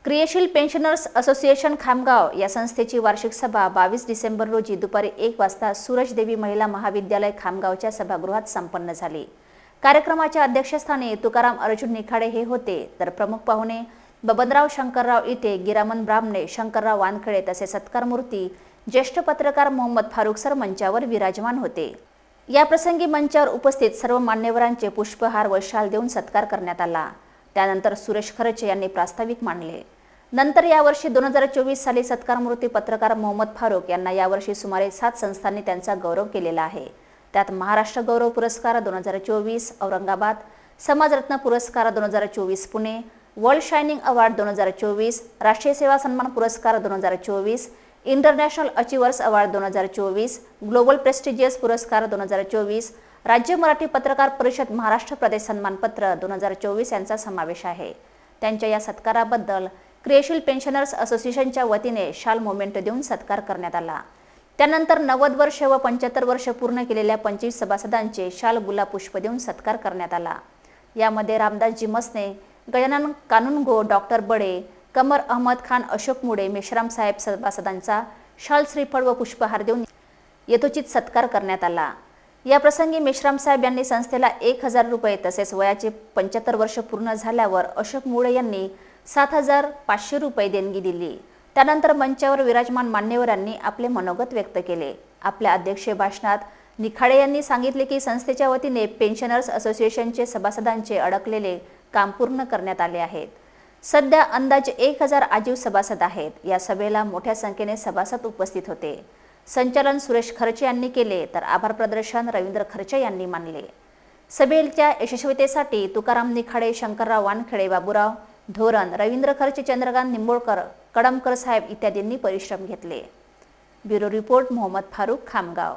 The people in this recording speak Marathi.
क्रियाशील पेन्शनर्स असोसिएशन खामगाव या संस्थेची वार्षिक सभा 22 डिसेंबर रोजी दुपारी 1 वाजता सूरजदेवी महिला महाविद्यालय खामगावच्या सभागृहात संपन्न झाली। कार्यक्रमाच्या अध्यक्षस्थानी तुकाराम अर्जुन निखाडे हे होते, तर प्रमुख पाहुणे बबनराव शंकरराव इटे, गिरामन ब्राह्मणे, शंकरराव वानखडे तसेच सत्कारमूर्ती ज्येष्ठ पत्रकार मोहम्मद फारुक सर मंचावर विराजमान होते। या प्रसंगी मंचावर उपस्थित सर्व मान्यवरांचे पुष्पहार व शाल देऊन सत्कार करण्यात आला। त्यानंतर सुरेश खरचे यांनी प्रास्ताविक मांडले। नंतर यावर्षी 2024 साली सत्कारमूर्ती पत्रकार मोहम्मद फारुक यांना यावर्षी सुमारे 7 संस्थांनी त्यांचा गौरव केलेला आहे। त्यात महाराष्ट्र गौरव पुरस्कार 2024 औरंगाबाद, समाजरत्न पुरस्कार 2024 पुणे, वर्ल्ड शायनिंग अवॉर्ड 2024, राष्ट्रीय सेवा सन्मान पुरस्कार 2024, international achievers award 2024, global prestigious पुरस्कार 2024, राज्य मराठी पत्रकार परिषद महाराष्ट्र प्रदेश सन्मानपत्र 2024 यांचा समावेश आहे। त्यांच्या या सत्काराबद्दल क्रियाशील पेन्शनर्स असोसिएशनच्या वतीने शाल मोमेंट देऊन सत्कार करण्यात आला। त्यानंतर 90 वर्ष व 75 वर्ष पूर्ण केलेल्या 25 सभासदांचे शाल गुलाब पुष्प देऊन सत्कार करण्यात आला। यामध्ये रामदासजी मसने, गजानन कानुनगो, डॉक्टर बडे, कमर अहमद खान, अशोक मुडे, मेश्राम साहेब सभासदांचा शाल, श्रीफळ व पुष्पहार देऊन यथोचित सत्कार करण्यात आला। या प्रसंगी मेश्राम साहेब यांनी संस्थेला 1000 रुपये तसेच वयाचे 75 वर्ष पूर्ण झाल्यावर अशोक मुडे यांनी 7500 रुपये देणगी दिली। त्यानंतर मंचावर विराजमान मान्यवरांनी आपले मनोगत व्यक्त केले। आपल्या अध्यक्षीय भाषणात निखाडे यांनी सांगितले की संस्थेच्या वतीने पेन्शनर्स असोसिएशनचे सभासदांचे अडकलेले काम पूर्ण करण्यात आले आहेत। सध्या अंदाजे 1000 आजीव सभासद आहेत। या सभेला मोठ्या संख्येने सभासद उपस्थित होते। संचालन सुरेश खरचे यांनी केले, तर आभार प्रदर्शन रवींद्र खरचे यांनी मानले। सभेच्या यशस्वीतेसाठी तुकाराम निखाडे, शंकरराव वानखडे, बाबूराव धोरण, रवींद्र खरचे, चंद्रकांत निंबोळकर, कडमकर साहेब इत्यादींनी परिश्रम घेतले। Bureau report Mohammad Farooq, Khamgaon.